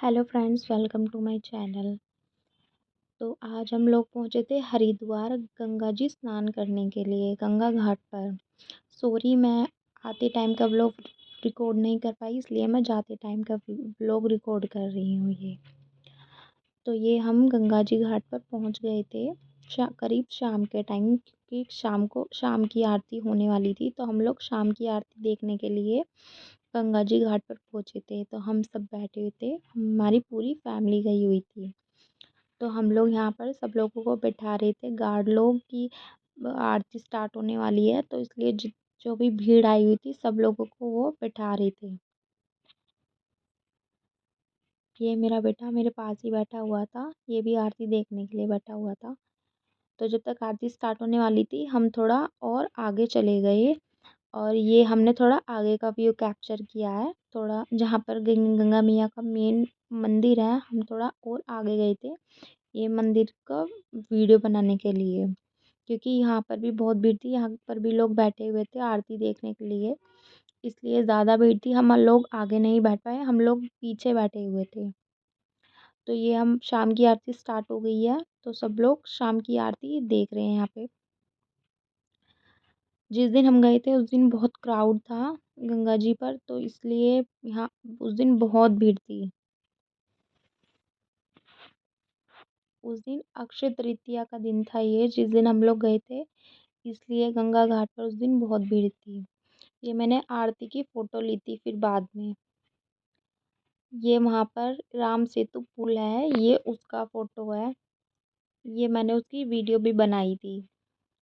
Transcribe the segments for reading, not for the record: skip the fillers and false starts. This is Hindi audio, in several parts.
Hello friends, welcome to my channel. तो आज हम लोग पहुंचे थे हरिद्वार गंगा जी स्नान करने के लिए गंगा घाट पर। सॉरी, मैं आते टाइम का व्लॉग रिकॉर्ड नहीं कर पाई, इसलिए मैं जाते टाइम का व्लॉग रिकॉर्ड कर रही हूँ ये। तो ये हम गंगा जी घाट पर पहुंच गए थे करीब शाम के टाइम, क्योंकि शाम की आरती होने वाली थी। तो हम लोग शाम की आरती देखने के लिए गंगा जी घाट पर पहुंचे थे। तो हम सब बैठे हुए थे, हमारी पूरी फैमिली गई हुई थी। तो हम लोग यहाँ पर सब लोगों को बैठा रहे थे, गार्ड लोग की आरती स्टार्ट होने वाली है, तो इसलिए जो भी भीड़ आई हुई थी सब लोगों को वो बैठा रहे थे। ये मेरा बेटा मेरे पास ही बैठा हुआ था, ये भी आरती देखने के लिए बैठा हुआ था। तो जब तक आरती स्टार्ट होने वाली थी हम थोड़ा और आगे चले गए, और ये हमने थोड़ा आगे का व्यू कैप्चर किया है, थोड़ा जहाँ पर गंगा मैया का मेन मंदिर है, हम थोड़ा और आगे गए थे ये मंदिर का वीडियो बनाने के लिए, क्योंकि यहाँ पर भी बहुत भीड़ थी, यहाँ पर भी लोग बैठे हुए थे आरती देखने के लिए, इसलिए ज़्यादा भीड़ थी। हम लोग आगे नहीं बैठ पाए, हम लोग पीछे बैठे हुए थे। तो ये हम शाम की आरती स्टार्ट हो गई है, तो सब लोग शाम की आरती देख रहे हैं यहाँ पे। जिस दिन हम गए थे उस दिन बहुत क्राउड था गंगा जी पर, तो इसलिए यहाँ उस दिन बहुत भीड़ थी। उस दिन अक्षय तृतीया का दिन था ये, जिस दिन हम लोग गए थे, इसलिए गंगा घाट पर उस दिन बहुत भीड़ थी। ये मैंने आरती की फ़ोटो ली थी फिर बाद में। ये वहाँ पर राम सेतु पुल है, ये उसका फ़ोटो है। ये मैंने उसकी वीडियो भी बनाई थी।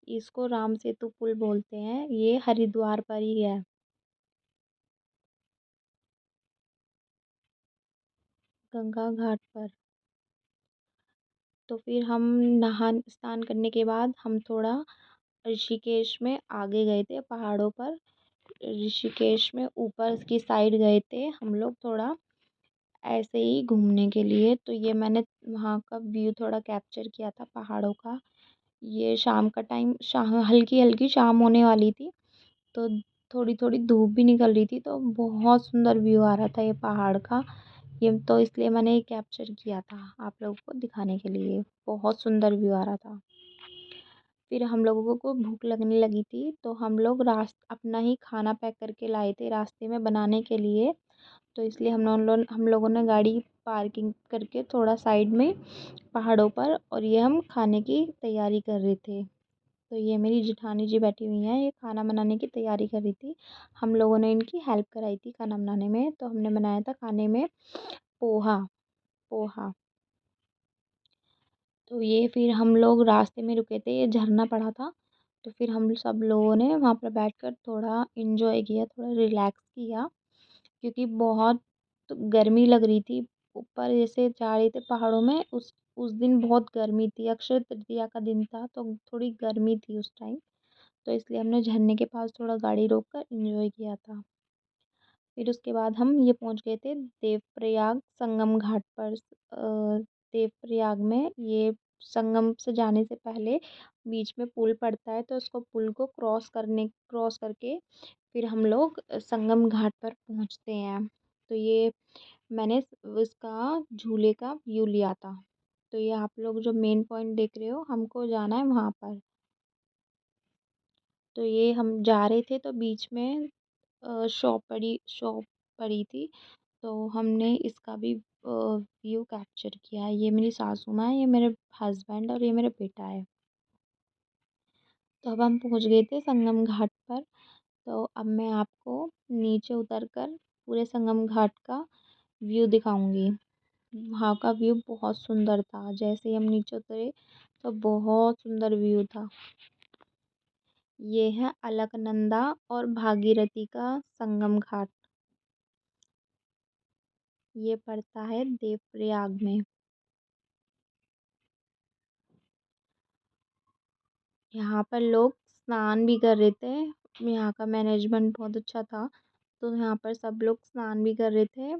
इसको राम सेतु पुल बोलते हैं, ये हरिद्वार पर ही है, गंगा घाट पर। तो फिर हम नहा स्नान करने के बाद हम थोड़ा ऋषिकेश में आगे गए थे पहाड़ों पर। ऋषिकेश में ऊपर की साइड गए थे हम लोग थोड़ा ऐसे ही घूमने के लिए। तो ये मैंने वहाँ का व्यू थोड़ा कैप्चर किया था पहाड़ों का। ये शाम का टाइम, शाम हल्की हल्की शाम होने वाली थी, तो थोड़ी थोड़ी धूप भी निकल रही थी, तो बहुत सुंदर व्यू आ रहा था ये पहाड़ का। ये तो इसलिए मैंने ये कैप्चर किया था आप लोगों को दिखाने के लिए, बहुत सुंदर व्यू आ रहा था। फिर हम लोगों को भूख लगने लगी थी, तो हम लोग अपना ही खाना पैक करके लाए थे रास्ते में बनाने के लिए। तो इसलिए हम लोगों ने गाड़ी पार्किंग करके थोड़ा साइड में पहाड़ों पर, और ये हम खाने की तैयारी कर रहे थे। तो ये मेरी जेठानी जी बैठी हुई हैं, ये खाना बनाने की तैयारी कर रही थी। हम लोगों ने इनकी हेल्प कराई थी खाना बनाने में। तो हमने बनाया था खाने में पोहा। पोहा। तो ये फिर हम लोग रास्ते में रुके थे, ये झरना पड़ा था, तो फिर हम सब लोगों ने वहाँ पर बैठकर थोड़ा इन्जॉय किया, थोड़ा रिलैक्स किया, क्योंकि बहुत गर्मी लग रही थी। ऊपर जैसे जा रहे थे पहाड़ों में, उस दिन बहुत गर्मी थी, अक्षय तृतीया का दिन था, तो थोड़ी गर्मी थी उस टाइम। तो इसलिए हमने झरने के पास थोड़ा गाड़ी रोक कर इंजॉय किया था। फिर उसके बाद हम ये पहुंच गए थे देवप्रयाग संगम घाट पर। देवप्रयाग में ये संगम से जाने से पहले बीच में पुल पड़ता है, तो उसको पुल को क्रॉस करके फिर हम लोग संगम घाट पर पहुंचते हैं। तो ये मैंने उसका झूले का व्यू लिया था। तो ये आप लोग जो मेन पॉइंट देख रहे हो, हमको जाना है वहाँ पर। तो ये हम जा रहे थे, तो बीच में शॉप पड़ी थी, तो हमने इसका भी व्यू कैप्चर किया है। ये मेरी सासू माँ है, ये मेरे हस्बैंड और ये मेरा बेटा है। तो अब हम पहुँच गए थे संगम घाट पर। तो अब मैं आपको नीचे उतर कर पूरे संगम घाट का व्यू दिखाऊंगी। वहाँ का व्यू बहुत सुंदर था, जैसे ही हम नीचे उतरे तो बहुत सुंदर व्यू था। ये है अलकनंदा और भागीरथी का संगम घाट। ये पड़ता है देवप्रयाग में। यहाँ पर लोग स्नान भी कर रहे थे, यहाँ का मैनेजमेंट बहुत अच्छा था, तो यहाँ पर सब लोग स्नान भी कर रहे थे।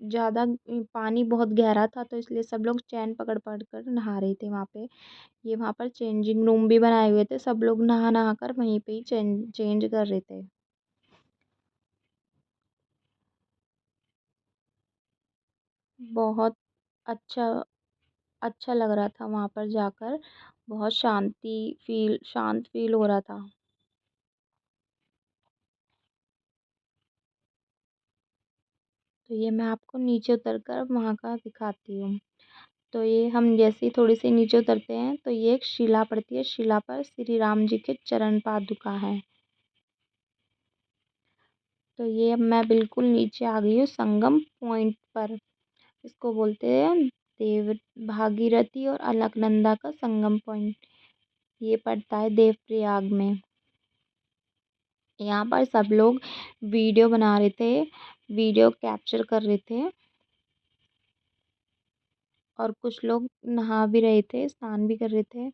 ज़्यादा पानी बहुत गहरा था, तो इसलिए सब लोग चैन पकड़ पकड़ कर नहा रहे थे वहाँ पे। ये वहाँ पर चेंजिंग रूम भी बनाए हुए थे, सब लोग नहा नहा कर वहीं पे ही चेंज कर रहे थे। बहुत अच्छा अच्छा लग रहा था वहाँ पर जाकर। बहुत शांत फील हो रहा था। तो ये मैं आपको नीचे उतर कर वहाँ का दिखाती हूँ। तो ये हम जैसे ही थोड़ी सी नीचे उतरते हैं तो ये एक शिला पड़ती है। शिला पर श्री राम जी के चरण पादुका है। तो ये अब मैं बिल्कुल नीचे आ गई हूँ संगम पॉइंट पर। इसको बोलते हैं देव भागीरथी और अलकनंदा का संगम पॉइंट। ये पड़ता है देवप्रयाग में। यहाँ पर सब लोग वीडियो बना रहे थे, वीडियो कैप्चर कर रहे थे, और कुछ लोग नहा भी रहे थे, स्नान भी कर रहे थे।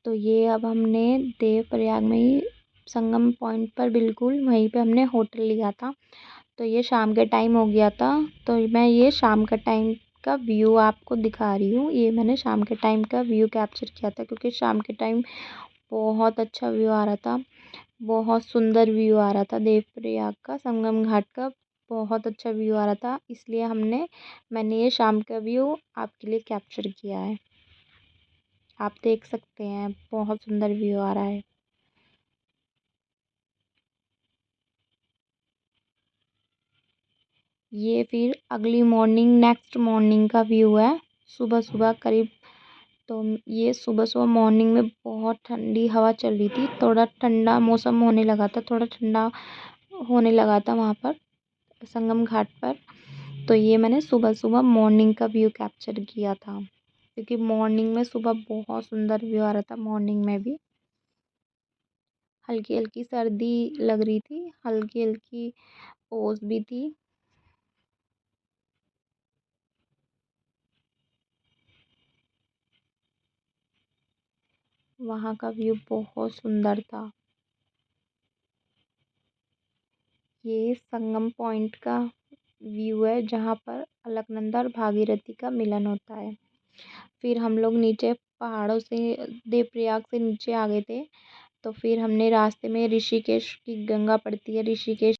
तो ये अब हमने देवप्रयाग में ही संगम पॉइंट पर बिल्कुल वहीं पे हमने होटल लिया था। तो ये शाम के टाइम हो गया था। तो मैं ये शाम का टाइम का व्यू आपको दिखा रही हूँ। ये मैंने शाम के टाइम का व्यू कैप्चर किया था क्योंकि शाम के टाइम बहुत अच्छा व्यू आ रहा था। बहुत सुंदर व्यू आ रहा था देवप्रयाग का, संगम घाट का। बहुत अच्छा व्यू आ रहा था, इसलिए मैंने ये शाम का व्यू आपके लिए कैप्चर किया है। आप देख सकते हैं बहुत सुंदर व्यू आ रहा है। ये फिर अगली मॉर्निंग नेक्स्ट मॉर्निंग का व्यू है। सुबह सुबह करीब, तो ये सुबह सुबह मॉर्निंग में बहुत ठंडी हवा चल रही थी। थोड़ा ठंडा मौसम होने लगा था, थोड़ा ठंडा होने लगा था वहाँ पर संगम घाट पर। तो ये मैंने सुबह सुबह मॉर्निंग का व्यू कैप्चर किया था क्योंकि मॉर्निंग में सुबह बहुत सुंदर व्यू आ रहा था। मॉर्निंग में भी हल्की हल्की सर्दी लग रही थी, हल्की हल्की ओस भी थी। वहाँ का व्यू बहुत सुंदर था। ये संगम पॉइंट का व्यू है जहाँ पर अलकनंदा और भागीरथी का मिलन होता है। फिर हम लोग नीचे पहाड़ों से, देवप्रयाग से नीचे आ गए थे। तो फिर हमने रास्ते में ऋषिकेश की गंगा पड़ती है, ऋषिकेश